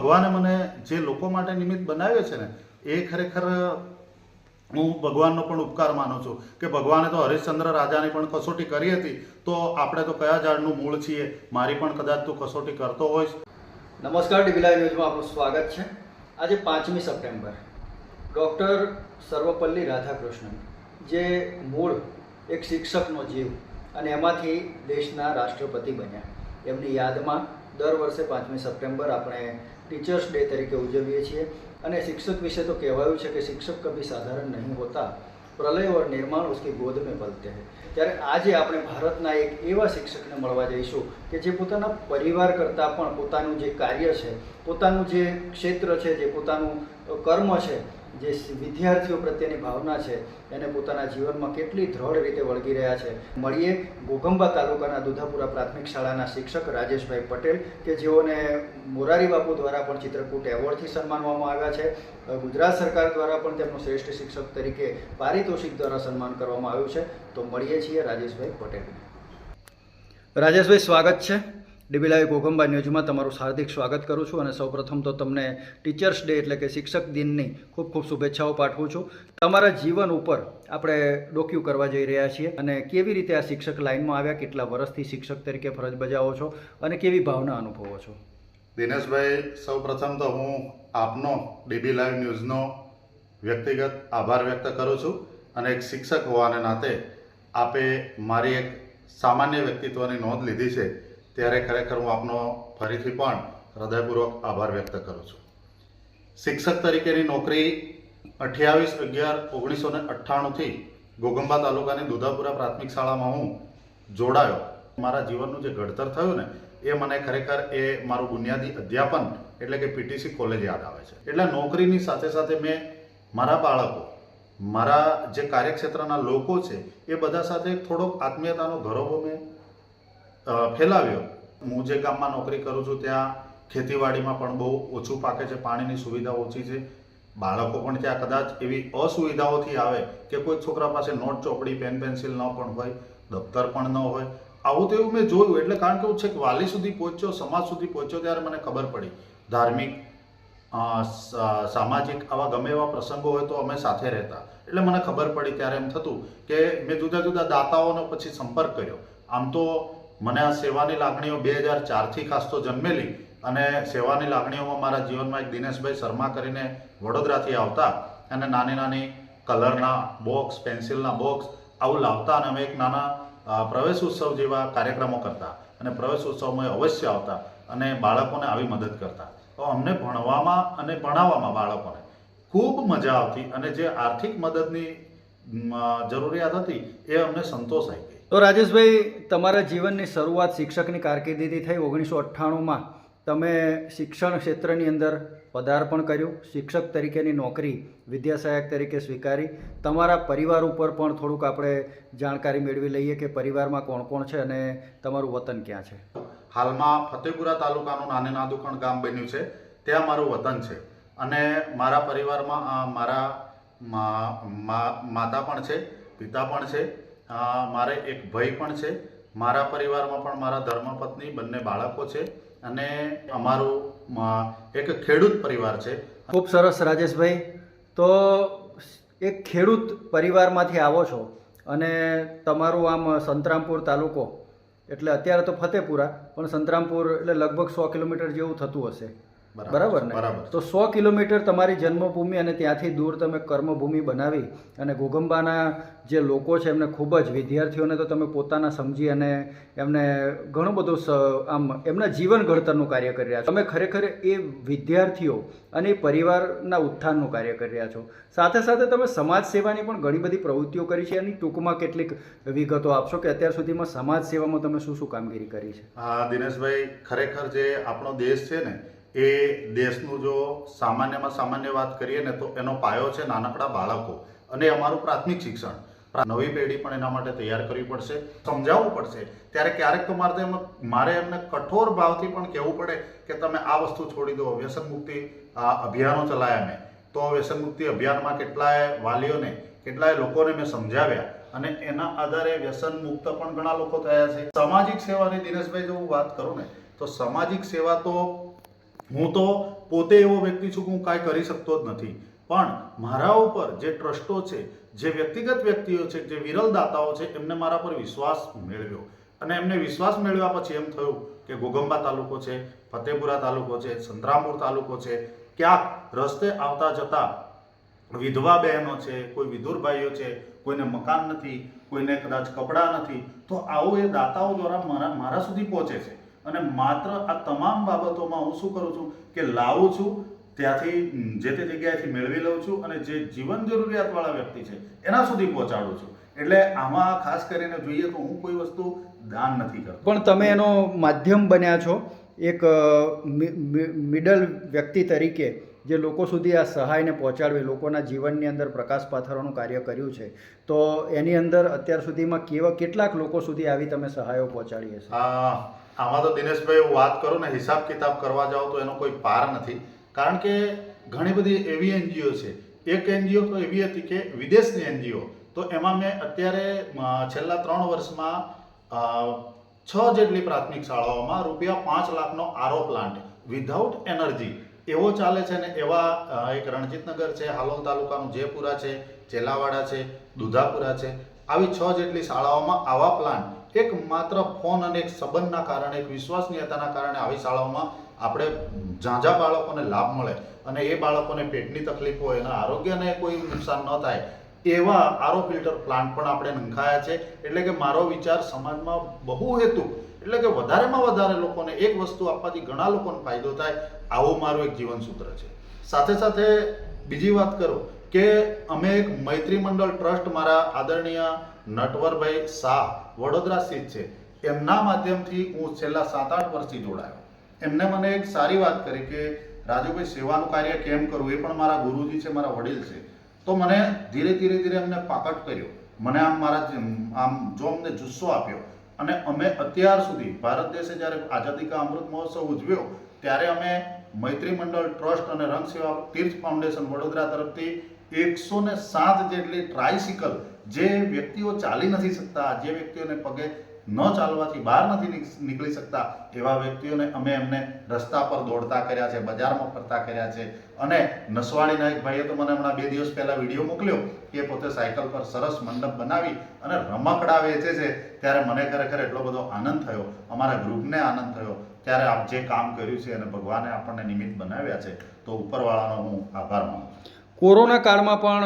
ભગવાને મને જે લોકો માટે નિમિત્ત બનાવ્યો છે ને એ ખરેખર હું ભગવાનનો પણ ઉપકાર માનું છું કે ભગવાને તો હરિશ્ચંદ્ર રાજાની પણ કસોટી કરી હતી, તો આપણે તો કયા ઝાડનું મૂળ છીએ, મારી પણ કદાચ તું કસોટી કરતો હોઈશ. નમસ્કાર, ડીબી લાઈવ ન્યૂઝમાં આપનું સ્વાગત છે. આજે 5મી સપ્ટેમ્બર ડૉક્ટર સર્વપલ્લી રાધાકૃષ્ણન, જે મૂળ એક શિક્ષકનો જીવ અને એમાંથી દેશના રાષ્ટ્રપતિ બન્યા, એમની યાદમાં દર વર્ષે 5મી સપ્ટેમ્બર આપણે ટીચર્સ ડે તરીકે ઉજવીએ છીએ. અને શિક્ષક વિશે તો કહેવાયું છે કે શિક્ષક કભી સાધારણ નહીં હોતા, પ્રલય और निर्माण उसकी गोद में पलते हैं. ત્યારે આજે આપણે ભારતના એક એવા શિક્ષકને મળવા જઈશું કે જે પોતાના પરિવાર કરતાં પણ પોતાનું જે કાર્ય છે, પોતાનું જે ક્ષેત્ર છે, જે પોતાનું કર્મ છે, જે વિદ્યાર્થીઓ પ્રત્યેની ભાવના છે, એને પોતાના જીવનમાં કેટલી દ્રઢ રીતે વળગી રહ્યા છે. મળીએ ઘોઘંબા તાલુકાના દુધાપુરા પ્રાથમિક શાળાના શિક્ષક રાજેશભાઈ પટેલ, કે જેઓને મોરારી બાપુ દ્વારા પણ ચિત્રકૂટ એવોર્ડથી સન્માનવામાં આવ્યા છે. ગુજરાત સરકાર દ્વારા પણ તેમનું શ્રેષ્ઠ શિક્ષક તરીકે પારિતોષિક દ્વારા સન્માન કરવામાં આવ્યું છે. તો મળીએ છીએ રાજેશભાઈ પટેલને. રાજેશભાઈ, સ્વાગત છે. ડીબી લાઈવ ઘોઘંબા ન્યૂઝમાં તમારું હાર્દિક સ્વાગત કરું છું. અને સૌપ્રથમ તો તમને ટીચર્સ ડે એટલે કે શિક્ષક દિનની ખૂબ ખૂબ શુભેચ્છાઓ પાઠવું છું. તમારા જીવન ઉપર આપણે ડોક્યુ કરવા જઈ રહ્યા છીએ અને કેવી રીતે આ શિક્ષક લાઇનમાં આવ્યા, કેટલા વર્ષથી શિક્ષક તરીકે ફરજ બજાવો છો અને કેવી ભાવના અનુભવો છો? દિનેશભાઈ, સૌપ્રથમ તો હું આપનો ડીબી લાઈવ ન્યૂઝનો વ્યક્તિગત આભાર વ્યક્ત કરું છું. અને એક શિક્ષક હોવાને નાતે આપે મારી એક સામાન્ય વ્યક્તિત્વની નોંધ લીધી છે, ત્યારે ખરેખર હું આપનો ફરીથી પણ હૃદયપૂર્વક આભાર વ્યક્ત કરું છું. શિક્ષક તરીકેની નોકરી 28/11/1998થી ઘોઘંબા તાલુકાની દુધાપુરા પ્રાથમિક શાળામાં હું જોડાયો. મારા જીવનનું જે ઘડતર થયું ને એ મને ખરેખર એ મારું બુનિયાદી અધ્યાપન એટલે કે પીટીસી કોલેજ યાદ આવે છે. એટલે નોકરીની સાથે સાથે મેં મારા બાળકો, મારા જે કાર્યક્ષેત્રના લોકો છે એ બધા સાથે થોડોક આત્મીયતાનો ઘરોબો મેં ફેલાવ્યો. હું જે ગામમાં નોકરી કરું છું ત્યાં ખેતીવાડીમાં પણ બહુ ઓછું પાકે છે, પાણીની સુવિધા ઓછી છે. બાળકો પણ ત્યાં કદાચ એવી અસુવિધાઓથી આવે કે કોઈ છોકરા પાસે નોટ ચોપડી પેન પેન્સિલ ન પણ હોય, દફતર પણ ન હોય. આવું તો એવું મેં જોયું. એટલે કારણ કે હું છેક વાલી સુધી પહોંચ્યો, સમાજ સુધી પહોંચ્યો, ત્યારે મને ખબર પડી ધાર્મિક સામાજિક આવા ગમે એવા પ્રસંગો હોય તો અમે સાથે રહેતા. એટલે મને ખબર પડી ત્યારે એમ થતું કે મેં જુદા જુદા દાતાઓનો પછી સંપર્ક કર્યો. આમ તો મને આ સેવાની લાગણીઓ 2004થી ખાસ તો જન્મેલી, અને સેવાની લાગણીઓમાં મારા જીવનમાં એક દિનેશભાઈ શર્મા કરીને વડોદરાથી આવતા અને નાની નાની કલરના બોક્સ, પેન્સિલના બોક્સ આવું લાવતા, અને અમે એક નાના પ્રવેશ ઉત્સવ જેવા કાર્યક્રમો કરતા અને પ્રવેશ ઉત્સવમાં અવશ્ય આવતા અને બાળકોને આવી મદદ કરતા. તો અમને ભણવામાં અને ભણાવવામાં બાળકોને ખૂબ મજા આવતી, અને જે આર્થિક મદદની જરૂરિયાત હતી એ અમને સંતોષ આવી ગઈ. તો રાજેશભાઈ, તમારા જીવનની શરૂઆત શિક્ષકની કારકિર્દીથી થઈ. 1998માં તમે શિક્ષણ ક્ષેત્રની અંદર પદાર્પણ કર્યું, શિક્ષક તરીકેની નોકરી વિદ્યાસહાયક તરીકે સ્વીકારી. તમારા પરિવાર ઉપર પણ થોડુંક આપણે જાણકારી મેળવી લઈએ કે પરિવારમાં કોણ કોણ છે અને તમારું વતન ક્યાં છે? હાલમાં ફતેપુરા તાલુકાનું નાને નાદુખણ ગામ બન્યું છે, ત્યાં મારું વતન છે. અને મારા પરિવારમાં મારા માતા પણ છે, પિતા પણ છે, મારે એક ભાઈ પણ છે. મારા પરિવારમાં પણ મારા ધર્મપત્ની, બંને બાળકો છે, અને અમારું એક ખેડૂત પરિવાર છે. ખૂબ સરસ રાજેશભાઈ. તો એક ખેડૂત પરિવારમાંથી આવો છો અને તમારું આમ સંતરામપુર તાલુકો એટલે અત્યારે તો ફતેપુરા, પણ સંતરામપુર એટલે લગભગ 100 કિલોમીટર જેવું થતું હશે, બરાબર ને? બરાબર. તો 100 કિલોમીટર તમારી જન્મભૂમિ અને ત્યાંથી દૂર તમે કર્મભૂમિ બનાવી અને ઘોઘંબાના જે લોકો છે એમને ખૂબ જ, વિદ્યાર્થીઓને તો તમે પોતાના સમજી અને એમને ઘણું બધું આમ એમના જીવન ઘડતરનું કાર્ય કરી રહ્યા છો. તમે ખરેખર એ વિદ્યાર્થીઓ અને એ પરિવારના ઉત્થાનનું કાર્ય કરી રહ્યા છો. સાથે સાથે તમે સમાજ સેવાની પણ ઘણી બધી પ્રવૃત્તિઓ કરી છે. એની ટૂંકમાં કેટલીક વિગતો આપશો કે અત્યાર સુધીમાં સમાજ સેવામાં તમે શું શું કામગીરી કરી છે? દિનેશભાઈ, ખરેખર જે આપણો દેશ છે ને એ દેશનું જો સામાન્યમાં સામાન્ય વાત કરીએ ને તો એનો પાયો છે નાનકડા બાળકો અને અમારું પ્રાથમિક શિક્ષણ. નવી પેઢી પણ એના માટે તૈયાર કરવી પડશે, સમજાવવું પડશે. ત્યારે ક્યારેક તો મારે એમને કઠોર ભાવથી પણ કહેવું પડે કે તમે આ વસ્તુ છોડી દો. વ્યસન મુક્તિ અભિયાનો ચલાવ્યા મેં, તો વ્યસન મુક્તિ અભિયાનમાં કેટલાય વાલીઓને, કેટલાય લોકોને મેં સમજાવ્યા અને એના આધારે વ્યસન મુક્ત પણ ઘણા લોકો થયા છે. સામાજિક સેવાની દિનેશભાઈ જો હું વાત કરું ને તો સામાજિક સેવા તો હું તો પોતે એવો વ્યક્તિ છું કે હું કાંઈ કરી શકતો જ નથી, પણ મારા ઉપર જે ટ્રસ્ટો છે, જે વ્યક્તિગત વ્યક્તિઓ છે, જે વિરલ દાતાઓ છે, એમને મારા પર વિશ્વાસ મેળવ્યો અને એમને વિશ્વાસ મેળવ્યા પછી એમ થયું કે ઘોઘંબા તાલુકો છે, ફતેપુરા તાલુકો છે, સંતરામપુર તાલુકો છે, ક્યાંક રસ્તે આવતા જતા વિધવા બહેનો છે, કોઈ વિધુર ભાઈઓ છે, કોઈને મકાન નથી, કોઈને કદાચ કપડાં નથી, તો આવું એ દાતાઓ દ્વારા મારા સુધી પહોંચે છે અને માત્ર આ તમામ બાબતોમાં હું શું કરું છું કે લાવું છું, ત્યાંથી જે તે જગ્યાએથી મેળવી લઉં છું અને જે જીવન જરૂરિયાતવાળા વ્યક્તિ છે એના સુધી પહોંચાડું છું. એટલે આમાં ખાસ કરીને જોઈએ તો હું કોઈ વસ્તુ દાન નથી કરતો. પણ તમે એનો માધ્યમ બન્યા છો, એક મિડલ વ્યક્તિ તરીકે જે લોકો સુધી આ સહાયને પહોંચાડવી, લોકોના જીવનની અંદર પ્રકાશ પાથરવાનું કાર્ય કર્યું છે. તો એની અંદર અત્યાર સુધીમાં કેટલાક લોકો સુધી આવી તમે સહાયો પહોંચાડી હશે? આમાં તો દિનેશભાઈ હું વાત કરું ને, હિસાબ કિતાબ કરવા જાઉં તો એનો કોઈ પાર નથી. કારણ કે ઘણી બધી એવી એનજીઓ છે. એક એનજીઓ તો એવી હતી કે વિદેશની એનજીઓ, તો એમાં મેં અત્યારે છેલ્લા 3 વર્ષમાં 6 જેટલી પ્રાથમિક શાળાઓમાં ₹5 લાખનો આરો પ્લાન્ટ વિધાઉટ એનર્જી એવો ચાલે છે ને. એવા એક રણજીતનગર છે, હાલોલ તાલુકાનું જેપુરા છે, ચેલાવાડા છે, દુધાપુરા છે, આવી 6 જેટલી શાળાઓમાં આવા પ્લાન્ટ એક માત્ર ફોન અને એક સંબંધના કારણે, એક વિશ્વસનીયતાના કારણે આવી શાળાઓમાં આપણે ઝાઝા બાળકોને લાભ મળે અને એ બાળકોને પેટની તકલીફ હોય, એના આરોગ્યને કોઈ નુકસાન ન થાય એવા આરો ફિલ્ટર પ્લાન્ટ પણ આપણે નંખાયા છે. એટલે કે મારો વિચાર સમાજમાં બહુ હેતુ, એટલે કે વધારેમાં વધારે લોકોને એક વસ્તુ આપવાથી ઘણા લોકોને ફાયદો થાય, આવું મારું એક જીવનસૂત્ર છે. સાથે સાથે બીજી વાત કરું કે અમે એક મૈત્રી મંડળ ટ્રસ્ટ, મારા આદરણીય નટવરભાઈ શાહ વડોદરા સ્થિત છે, એમના માધ્યમથી હું છેલ્લા 7-8 વર્ષથી જોડાયો. એમને મને એક સારી વાત કરી કે રાજુભાઈ, સેવાનું કાર્ય કેમ કરવું, એ પણ મારા ગુરુજી છે, મારા વડીલ છે. તો મને ધીરે ધીરે એમને પાકટ કર્યો, મને આમ જો અમને જુસ્સો આપ્યો અને અમે અત્યાર સુધી ભારત દેશે જ્યારે આઝાદી કા અમૃત મહોત્સવ ઉજવ્યો ત્યારે અમે મૈત્રી મંડળ ટ્રસ્ટ અને રંગ સેવા તીર્થ ફાઉન્ડેશન વડોદરા તરફથી 107 જેટલી ટ્રાયસિકલ, જે વ્યક્તિઓ ચાલી નથી શકતા, જે વ્યક્તિઓને પગે ન ચાલવાથી બહાર નથી નીકળી શકતા, એવા વ્યક્તિઓને અમે એમને રસ્તા પર દોડતા કર્યા છે, બજારમાં ફરતા કર્યા છે. અને નસવાડી નાયક ભાઈએ તો મને હમણાં 2 દિવસ પહેલા વિડીયો મોકલ્યો કે પોતે સાયકલ પર સરસ મંડપ બનાવી અને રમકડા વેચે છે. ત્યારે મને ખરેખર એટલો બધો આનંદ થયો, અમારા ગ્રુપને આનંદ થયો. ત્યારે આપ જે કામ કર્યું છે અને ભગવાને આપણને નિમિત્ત બનાવ્યા છે, તો ઉપરવાળાનો હું આભાર માનું છું. કોરોના કાળમાં પણ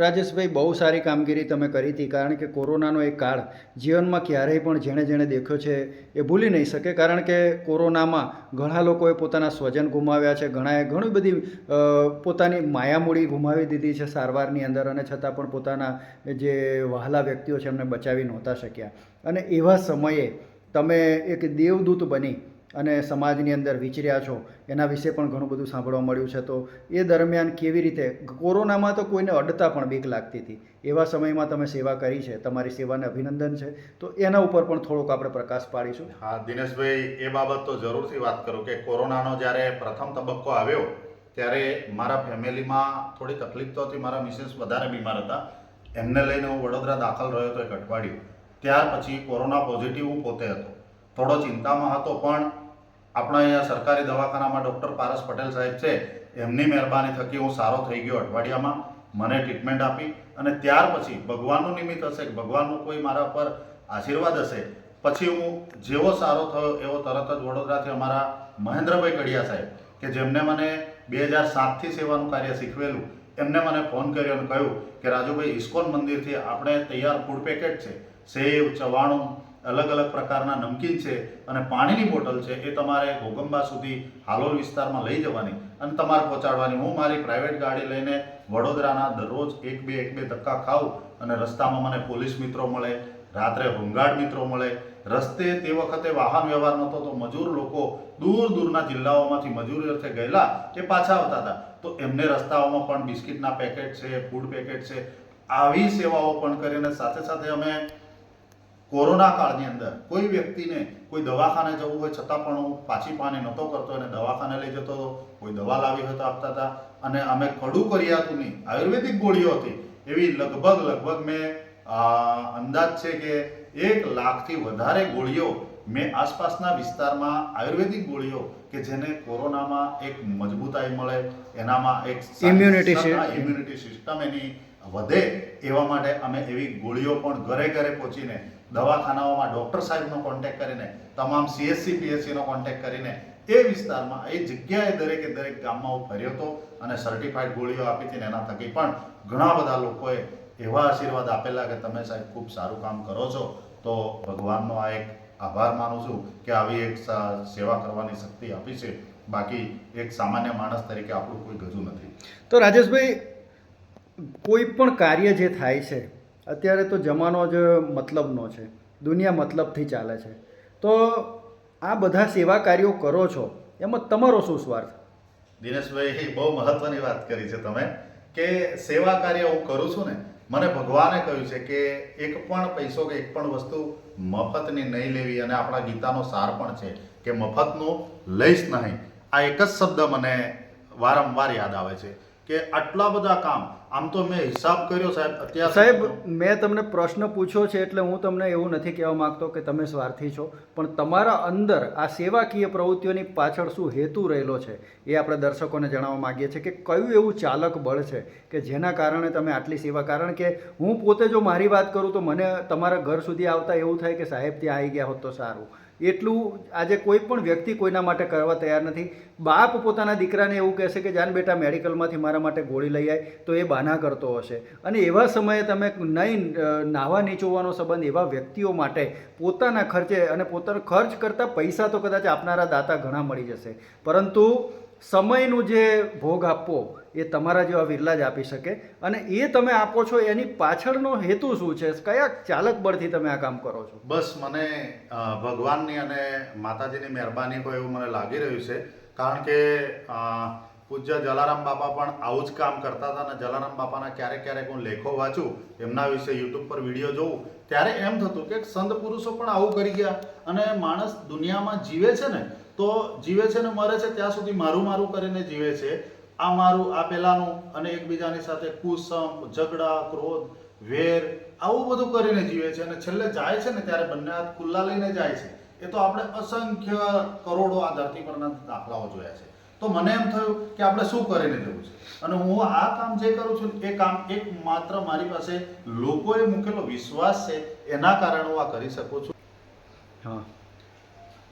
રાજેશભાઈ બહુ સારી કામગીરી તમે કરી હતી. કારણ કે કોરોનાનો એક કાળ જીવનમાં ક્યારેય પણ જેણે દેખ્યો છે એ ભૂલી નહીં શકે. કારણ કે કોરોનામાં ઘણા લોકોએ પોતાના સ્વજન ગુમાવ્યા છે, ઘણાએ ઘણી બધી પોતાની માયામૂડી ગુમાવી દીધી છે સારવારની અંદર, અને છતાં પણ પોતાના જે વહાલા વ્યક્તિઓ છે એમને બચાવી નહોતા શક્યા. અને એવા સમયે તમે એક દેવદૂત બની અને સમાજની અંદર વિચર્યા છો, એના વિશે પણ ઘણું બધું સાંભળવા મળ્યું છે. તો એ દરમિયાન કેવી રીતે, કોરોનામાં તો કોઈને અડતા પણ બીક લાગતી હતી, એવા સમયમાં તમે સેવા કરી છે, તમારી સેવાને અભિનંદન છે. તો એના ઉપર પણ થોડોક આપણે પ્રકાશ પાડીશું. હા દિનેશભાઈ, એ બાબત તો જરૂરથી વાત કરું કે કોરોનાનો જ્યારે પ્રથમ તબક્કો આવ્યો ત્યારે મારા ફેમિલીમાં થોડી તકલીફ તો હતી. મારા મિસેસ વધારે બીમાર હતા, એમને લઈને હું વડોદરા દાખલ રહ્યો હતો 1 અઠવાડિયું. ત્યાર પછી કોરોના પોઝિટિવ હું પોતે હતો, થોડો ચિંતામાં હતો. પણ આપણા અહીંયા સરકારી દવાખાનામાં ડૉક્ટર પારસ પટેલ સાહેબ છે, એમની મહેરબાની થકી હું સારો થઈ ગયો. અઠવાડિયામાં મને ટ્રીટમેન્ટ આપી અને ત્યાર પછી ભગવાનનું નિમિત્ત હશે કે ભગવાનનું કોઈ મારા પર આશીર્વાદ હશે, પછી હું જેવો સારો થયો એવો તરત જ વડોદરાથી અમારા મહેન્દ્રભાઈ કડિયા સાહેબ, કે જેમને મને 2007થી સેવાનું કાર્ય શીખવેલું, એમને મને ફોન કર્યો અને કહ્યું કે રાજુભાઈ, ઇસ્કોન મંદિરથી આપણે તૈયાર ફૂડ પેકેટ છે, સેવ, ચવાણું, અલગ અલગ પ્રકારના નમકીન છે અને પાણીની બોટલ છે, એ તમારે ઘોઘંબા સુધી હાલોલ વિસ્તારમાં લઈ જવાની અને તમારે પહોંચાડવાની. હું મારી પ્રાઇવેટ ગાડી લઈને વડોદરાના દરરોજ 1-2 ધક્કા ખાઉં અને રસ્તામાં મને પોલીસ મિત્રો મળે, રાત્રે હોમગાર્ડ મિત્રો મળે. રસ્તે તે વખતે વાહન વ્યવહાર નહોતો, તો મજૂર લોકો દૂરના જિલ્લાઓમાંથી મજૂરી અર્થે ગયેલા એ પાછા આવતા હતા, તો એમને રસ્તાઓમાં પણ બિસ્કિટના પેકેટ છે, ફૂડ પેકેટ છે, આવી સેવાઓ પણ કરીને સાથે સાથે અમે કોરોના કાળની અંદર કોઈ વ્યક્તિને કોઈ દવાખાને જવું હોય છતાં પણ હું પાછી પાની નહોતો કરતો, અને દવાખાને લઈ જતો હતો, કોઈ દવા લાવી હોય તો આપતા હતા. અને અમે કડું કરિયાતુની આયુર્વેદિક ગોળીઓ હતી એવી લગભગ મેં અંદાજ છે કે 1 લાખથી વધારે ગોળીઓ મેં આસપાસના વિસ્તારમાં આયુર્વેદિક ગોળીઓ કે જેને કોરોનામાં એક મજબૂતાઈ મળે, એનામાં એક ઇમ્યુનિટી સિસ્ટમ એની વધે, એવા માટે અમે એવી ગોળીઓ પણ ઘરે ઘરે પહોંચીને, દવાખાનાઓમાં ડૉક્ટર સાહેબનો કોન્ટેક્ટ કરીને, તમામ CSC PSCનો કોન્ટેક્ટ કરીને એ વિસ્તારમાં એ જગ્યાએ દરેકે દરેક ગામમાં હું ફર્યો હતો અને સર્ટિફાઈડ ગોળીઓ આપી હતી. એના થકી પણ ઘણા બધા લોકોએ એવા આશીર્વાદ આપેલા કે તમે સાહેબ ખૂબ સારું કામ કરો છો. તો ભગવાનનો આ એક આભાર માનું છું કે આવી એક સેવા કરવાની શક્તિ આપી છે. બાકી એક સામાન્ય માણસ તરીકે આપણું કોઈ ગજુ નથી. તો રાજેશભાઈ, કોઈ પણ કાર્ય જે થાય છે અત્યારે તો જમાનો જ મતલબનો છે, દુનિયા મતલબથી ચાલે છે. તો આ બધા સેવા કાર્યો કરો છો, એમાં તમારો શું સ્વાર્થ? દિનેશભાઈ, બહુ મહત્વની વાત કરી છે તમે કે સેવા કાર્ય હું કરું છું ને, મને ભગવાને કહ્યું છે કે એક પણ પૈસો કે એક પણ વસ્તુ મફતની નહીં લેવી. અને આપણા ગીતાનો સાર પણ છે કે મફતનું લઈશ નહીં. આ એક જ શબ્દ મને વારંવાર યાદ આવે છે કે આટલા બધા કામ, આમ તો મેં હિસાબ કર્યો સાહેબ અત્યાર સાહેબ, મેં તમને પ્રશ્ન પૂછ્યો છે એટલે હું તમને એવું નથી કહેવા માંગતો કે તમે સ્વાર્થી છો, પણ તમારા અંદર આ સેવાકીય પ્રવૃત્તિઓની પાછળ શું હેતુ રહેલો છે એ આપણે દર્શકોને જણાવવા માગીએ છીએ કે કયું એવું ચાલક બળ છે કે જેના કારણે તમે આટલી સેવા. કારણ કે હું પોતે જો મારી વાત કરું તો મને તમારા ઘર સુધી આવતા એવું થાય કે સાહેબ ત્યાં આવી ગયા હોત તો સારું. એટલું આજે કોઈ પણ વ્યક્તિ કોઈના માટે કરવા તૈયાર નથી. બાપ પોતાના દીકરાને એવું કહેશે કે જાન બેટા મેડિકલમાંથી મારા માટે ગોળી લઈ આય, તો એ બહાના કરતો હશે. અને એવા સમયે તમે નહીં નાહવા નીચોવાનો સંબંધ એવા વ્યક્તિઓ માટે પોતાના ખર્ચે, અને પોતાનો ખર્ચ કરતાં પૈસા તો કદાચ આપનારા દાતા ઘણા મળી જશે, પરંતુ સમયનું જે ભોગ આપવો એ તમારા જેવા વિરલા જ આપી શકે. અને એ તમે આપો છો એની પાછળનો હેતુ શું છે? કયા ચાલક બળથી તમે આ કામ કરો છો? બસ મને ભગવાનની અને માતાજીની મહેરબાની હોય એવું મને લાગી રહ્યું છે. કારણ કે પૂજ્ય જલારામ બાપા પણ આવું જ કામ કરતા હતા. અને જલારામ બાપાના ક્યારેક ક્યારેક હું લેખો વાંચું, એમના વિશે યુટ્યુબ પર વિડીયો જોઉં, ત્યારે એમ થતું કે સંત પુરુષો પણ આવું કરી ગયા. અને માણસ દુનિયામાં જીવે છે ને તો જીવે છે ને મરે છે ત્યાં સુધી મારું મારું કરીને જીવે છે. આ મારું, આ પેલાનું, અને એકબીજાની સાથે કુસમ, ઝઘડા, ક્રોધ, વેર, આવું બધું કરીને જીવે છે. અને છેલ્લે જાય છે ને ત્યારે બંને હાથ ખુલ્લા લઈને જાય છે. એ તો આપણે અસંખ્ય કરોડો આ ધરતી પરના દાખલાઓ જોયા છે. તો મને એમ થયું કે આપણે શું કરીને જવું છે. અને હું આ કામ જે કરું છું એ કામ એક માત્ર મારી પાસે લોકોએ મૂકેલો વિશ્વાસ છે, એના કારણે હું આ કરી શકું છું. હા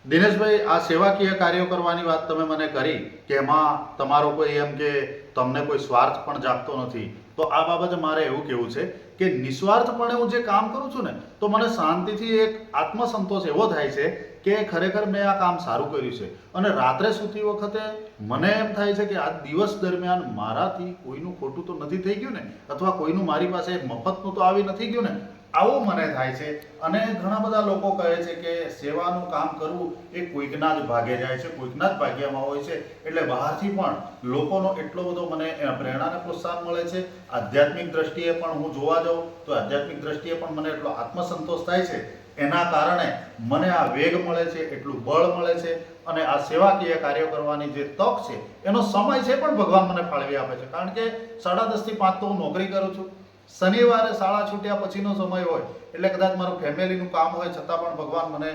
દિનેશભાઈ, આ સેવાકીય કાર્યો કરવાની વાત તમે મને કરી કે એમાં તમારો કોઈ એમ કે તમને કોઈ સ્વાર્થ પણ જાગતો નથી, તો આ બાબતે મારે એવું કહેવું છે કે નિસ્વાર્થપણે હું જે કામ કરું છું ને, તો મને શાંતિથી એક આત્મસંતોષ એવો થાય છે કે ખરેખર મેં આ કામ સારું કર્યું છે. અને રાત્રે સૂતી વખતે મને એમ થાય છે કે આ દિવસ દરમિયાન મારાથી કોઈનું ખોટું તો નથી થઈ ગયું ને, અથવા કોઈનું મારી પાસે મફતનું તો આવી નથી ગયું ને, આવું મને થાય છે. અને ઘણા બધા લોકો કહે છે કે સેવાનું કામ કરવું એ કોઈકના જ ભાગે જાય છે, કોઈકના જ ભાગ્યમાં હોય છે. એટલે બહારથી પણ લોકોનો એટલો બધો મને પ્રેરણા અને પ્રોત્સાહન મળે છે. આધ્યાત્મિક દ્રષ્ટિએ પણ હું જોવા જાઉં તો આધ્યાત્મિક દ્રષ્ટિએ પણ મને એટલો આત્મસંતોષ થાય છે. એના કારણે મને આ વેગ મળે છે, એટલું બળ મળે છે. અને આ સેવાકીય કાર્યો કરવાની જે તક છે, એનો સમય છે પણ ભગવાન મને ફાળવી આપે છે. કારણ કે 5:30 થી 5 તો હું નોકરી કરું છું. શનિવારે શાળા છૂટ્યા પછીનો સમય હોય એટલે કદાચ મારું ફેમિલીનું કામ હોય, છતાં પણ ભગવાન મને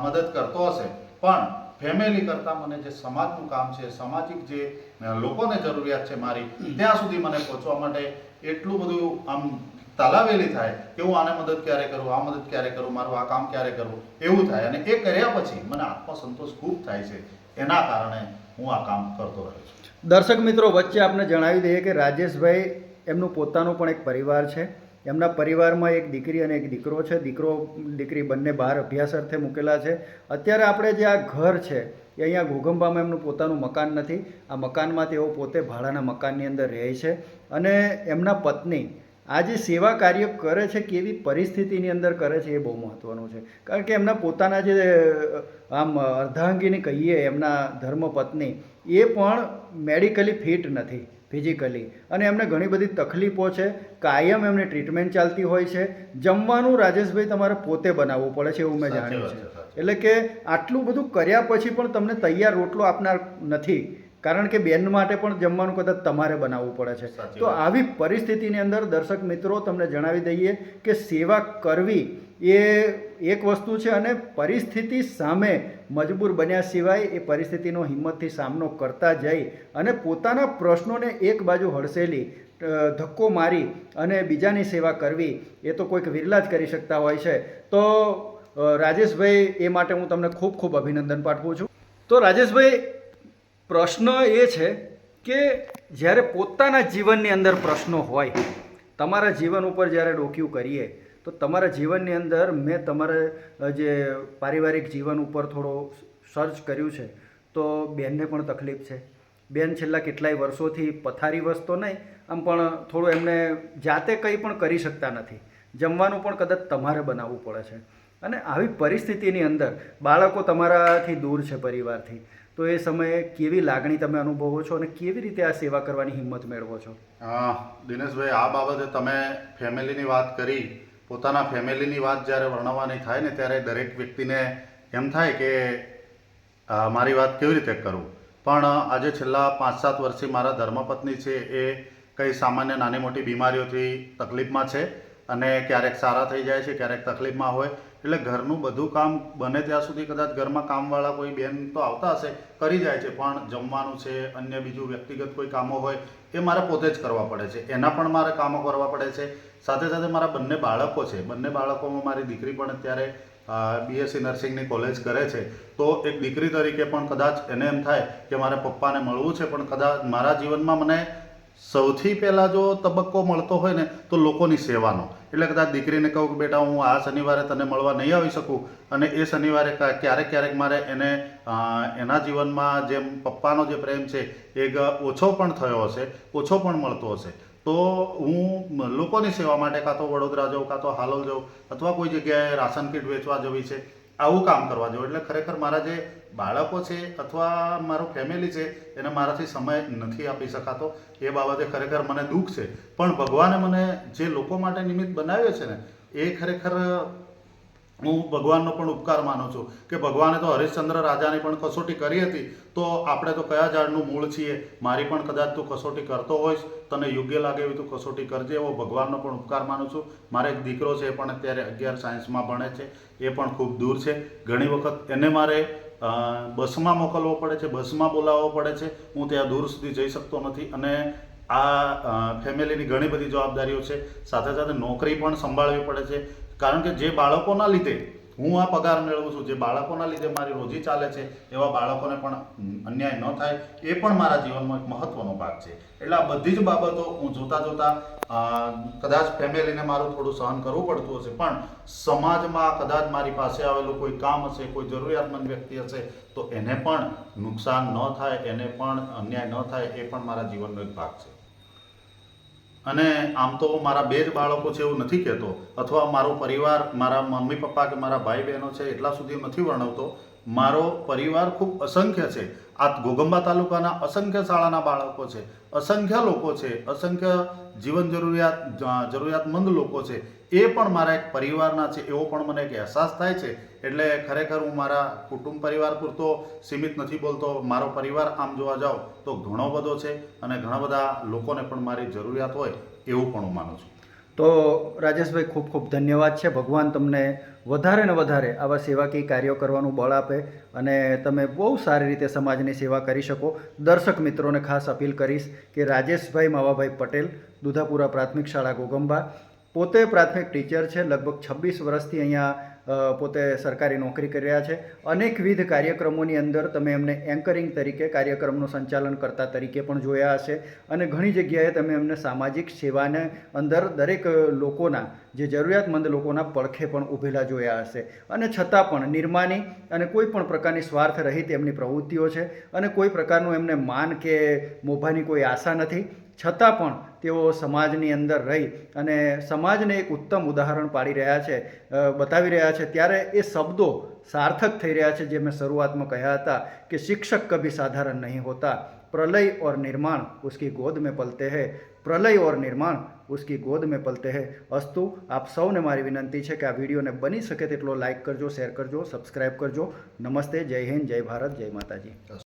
મદદ કરતો હશે. પણ ફેમિલી કરતાં મને જે સમાજનું કામ છે, સામાજિક જે લોકોને જરૂરિયાત છે મારી, ત્યાં સુધી મને પહોંચવા માટે એટલું બધું આમ તાલાવેલી થાય કે હું આને મદદ ક્યારે કરું, આ મદદ ક્યારે કરું, મારું આ કામ ક્યારે કરું, એવું થાય. અને એ કર્યા પછી મને આત્મસંતોષ ખૂબ થાય છે. એના કારણે હું આ કામ કરતો રહ્યો છું. દર્શક મિત્રો, વચ્ચે આપને જણાવી દઈએ કે રાજેશભાઈ એમનું પોતાનું પણ એક પરિવાર છે. એમના પરિવારમાં એક દીકરી અને એક દીકરો છે. દીકરી બંને બહાર અભ્યાસ અર્થે મૂકેલા છે. અત્યારે આપણે જે આ ઘર છે એ અહીંયા ઘોઘંબામાં એમનું પોતાનું મકાન નથી. આ મકાનમાં તેઓ પોતે ભાડાના મકાનની અંદર રહે છે. અને એમના પત્ની આ જે સેવા કાર્ય કરે છે, કેવી પરિસ્થિતિની અંદર કરે છે, એ બહુ મહત્ત્વનું છે. કારણ કે એમના પોતાના જે આમ અર્ધાંગીની કહીએ, એમના ધર્મપત્ની, એ પણ મેડિકલી ફિટ નથી ફિઝિકલી, અને એમને ઘણી બધી તકલીફો છે. કાયમ એમની ટ્રીટમેન્ટ ચાલતી હોય છે. જમવાનું રાજેશભાઈ તમારે પોતે બનાવવું પડે છે, એવું મેં જાણ્યું છે. એટલે કે આટલું બધું કર્યા પછી પણ તમને તૈયાર રોટલો આપનાર નથી. કારણ કે બેન માટે પણ જમવાનું કદાચ તમારે બનાવવું પડે છે. સાચી તો વાત. આવી પરિસ્થિતિની અંદર દર્શક મિત્રો તમને જણાવી દઈએ કે સેવા કરવી એ એક વસ્તુ છે અને પરિસ્થિતિ સામે મજબૂર બન્યા સિવાય એ પરિસ્થિતિનો હિંમતથી સામનો કરતા જઈ અને પોતાના પ્રશ્નોને એક બાજુ હડસેલી ધક્કો મારી અને બીજાની સેવા કરવી એ તો કોઈક વિરલા જ કરી શકતા હોય છે. તો રાજેશભાઈ, એ માટે હું તમને ખૂબ ખૂબ અભિનંદન પાઠવું છું. તો રાજેશભાઈ, પ્રશ્ન એ છે કે જ્યારે પોતાના જીવનની અંદર પ્રશ્નો હોય, તમારા જીવન ઉપર જ્યારે ડોક્યું કરીએ તો તમારા જીવનની અંદર મેં તમારા જે પારિવારિક જીવન ઉપર થોડો સર્ચ કર્યું છે તો બેનને પણ તકલીફ છે. બેન છેલ્લા કેટલાય વર્ષોથી પથારીવશ તો નહીં, આમ પણ થોડું એમને જાતે કંઈ પણ કરી શકતા નથી. જમવાનું પણ કદાચ તમારે બનાવવું પડે છે. અને આવી પરિસ્થિતિની અંદર બાળકો તમારાથી દૂર છે, પરિવારથી. તો એ સમયે કેવી લાગણી તમે અનુભવો છો અને કેવી રીતે આ સેવા કરવાની હિંમત મેળવો છો? દિનેશભાઈ, આ બાબતે તમે ફેમિલીની વાત કરી. પોતાના ફેમિલીની વાત જ્યારે વર્ણવવાની થાય ને ત્યારે દરેક વ્યક્તિને એમ થાય કે મારી વાત કેવી રીતે કરું. પણ આજે છેલ્લા 5-7 વર્ષથી મારા ધર્મપત્ની છે એ કંઈ સામાન્ય નાની મોટી બીમારીઓથી તકલીફમાં છે અને ક્યારેક સારા થઈ જાય છે, ક્યારેક તકલીફમાં હોય. એટલે ઘરનું બધું કામ બને ત્યાં સુધી કદાચ ઘરમાં કામવાળા કોઈ બેન તો આવતા હશે, કરી જાય છે, પણ જમવાનું છે, અન્ય બીજું વ્યક્તિગત કોઈ કામો હોય એ મારે પોતે જ કરવા પડે છે. એના પણ મારે કામો કરવા પડે છે. સાથે સાથે મારા બંને બાળકો છે. બંને બાળકોમાં મારી દીકરી પણ અત્યારે BSc નર્સિંગની કોલેજ કરે છે. તો એક દીકરી તરીકે પણ કદાચ એને એમ થાય કે મારે પપ્પાને મળવું છે, પણ કદાચ મારા જીવનમાં મને સૌથી પહેલાં જો તબક્કો મળતો હોય ને તો લોકોની સેવાનો. એટલે કદાચ દીકરીને કહું કે બેટા હું આ શનિવારે તને મળવા નહીં આવી શકું અને એ શનિવારે ક્યારેક મારે એને એના જીવનમાં જેમ પપ્પાનો જે પ્રેમ છે એ ઓછો પણ થયો હશે, ઓછો પણ મળતો હશે, તો હું લોકોની સેવા માટે કાં તો વડોદરા જાઉં, કાં તો હાલોલ જાઉં, અથવા કોઈ જગ્યાએ રાશન કીટ વેચવા જવી છે, આવું કામ કરવા જાઉં. એટલે ખરેખર મારા જે બાળકો છે અથવા મારું ફેમિલી છે એને મારાથી સમય નથી આપી શકાતો. એ બાબતે ખરેખર મને દુઃખ છે. પણ ભગવાને મને જે લોકો માટે નિમિત્ત બનાવ્યો છે ને એ ખરેખર હું ભગવાનનો પણ ઉપકાર માનું છું કે ભગવાને તો હરિશ્ચંદ્ર રાજાની પણ કસોટી કરી હતી. તો આપણે તો કયા ઝાડનું મૂળ છીએ, મારી પણ કદાચ તું કસોટી કરતો હોઈશ, તને યોગ્ય લાગે એવી તું કસોટી કરજે, એવો ભગવાનનો પણ ઉપકાર માનું છું. મારે એક દીકરો છે એ પણ અત્યારે 11 સાયન્સમાં ભણે છે. એ પણ ખૂબ દૂર છે. ઘણી વખત એને મારે બસમાં મોકલવો પડે છે, બસમાં બોલાવવો પડે છે. હું ત્યાં દૂર સુધી જઈ શકતો નથી અને આ ફેમિલીની ઘણી બધી જવાબદારીઓ છે. સાથે સાથે નોકરી પણ સંભાળવી પડે છે. કારણ કે જે બાળકોના લીધે હું આ પગાર મેળવું છું, જે બાળકોના લીધે મારી રોજી ચાલે છે, એવા બાળકોને પણ અન્યાય ન થાય એ પણ મારા જીવનનો એક મહત્વનો ભાગ છે. એટલે આ બધી જ બાબતો હું જોતા કદાચ ફેમિલીને મારું થોડું સહન કરવું પડતું હશે, પણ સમાજમાં કદાચ મારી પાસે આવેલું કોઈ કામ હશે, કોઈ જરૂરિયાતમંદ વ્યક્તિ હશે તો એને પણ નુકસાન ન થાય, એને પણ અન્યાય ન થાય, એ પણ મારા જીવનનો એક ભાગ છે. અને આમ તો મારા 2 જ બાળકો છે એવું નથી કહેતો, અથવા મારો પરિવાર, મારા મમ્મી પપ્પા કે મારા ભાઈ બહેનો છે એટલા સુધી નથી વર્ણવતો. મારો પરિવાર ખૂબ અસંખ્ય છે. આ ઘોગંબા તાલુકાના અસંખ્ય શાળાના બાળકો છે, અસંખ્ય લોકો છે, અસંખ્ય જીવન જરૂરિયાતમંદ લોકો છે. એ પણ મારા એક પરિવારના છે એવો પણ મને એક અહેસાસ થાય છે. એટલે ખરેખર હું મારા કુટુંબ પરિવાર પૂરતો સીમિત નથી બોલતો. મારો પરિવાર આમ જોવા જાઉં તો ઘણો બધો છે અને ઘણા બધા લોકોને પણ મારી જરૂરિયાત હોય એવું પણ હું માનું છું. તો રાજેશભાઈ, ખૂબ ખૂબ ધન્યવાદ છે. ભગવાન તમને વધારે ને વધારે આવા સેવાકીય કાર્યો કરવાનું બળ આપે અને તમે બહુ સારી રીતે સમાજની સેવા કરી શકો. દર્શક મિત્રોને ખાસ અપીલ કરીશ કે રાજેશભાઈ માવાભાઈ પટેલ, દુધાપુરા પ્રાથમિક શાળા ઘોગંબા, પોતે પ્રાથમિક ટીચર છે. લગભગ 26 વર્ષથી અહીંયા પોતે સરકારી નોકરી કરી રહ્યા છે. અનેકવિધ કાર્યક્રમોની અંદર તમે એમને એન્કરિંગ તરીકે, કાર્યક્રમનું સંચાલન કરતા તરીકે પણ જોયા હશે અને ઘણી જગ્યાએ તમે એમને સામાજિક સેવાને અંદર દરેક લોકોના, જે જરૂરિયાતમંદ લોકોના પડખે પણ ઊભેલા જોયા હશે. અને છતાં પણ નિર્માની અને કોઈ પણ પ્રકારની સ્વાર્થ રહિત એમની પ્રવૃત્તિઓ છે અને કોઈ પ્રકારનું એમને માન કે મોભાની કોઈ આશા નથી. છતાં પણ તેઓ સમાજની અંદર રહી અને સમાજને એક ઉત્તમ ઉદાહરણ પાડી રહ્યા છે, બતાવી રહ્યા છે. ત્યારે એ શબ્દો સાર્થક થઈ રહ્યા છે જે મેં શરૂઆતમાં કહ્યા હતા કે શિક્ષક કભી સાધારણ નહીં હોતા, પ્રલય और निर्माण उसकी गोद में पलते हैं, પ્રલય और निर्माण उसकी गोद में पलते हैं. અસ્તુ, આપ સૌને મારી વિનંતી છે કે આ વિડીયોને બની શકે તેટલો લાઇક કરજો, શેર કરજો, સબસ્ક્રાઈબ કરજો. નમસ્તે, જય હિન્દ, જય ભારત, જય માતાજી.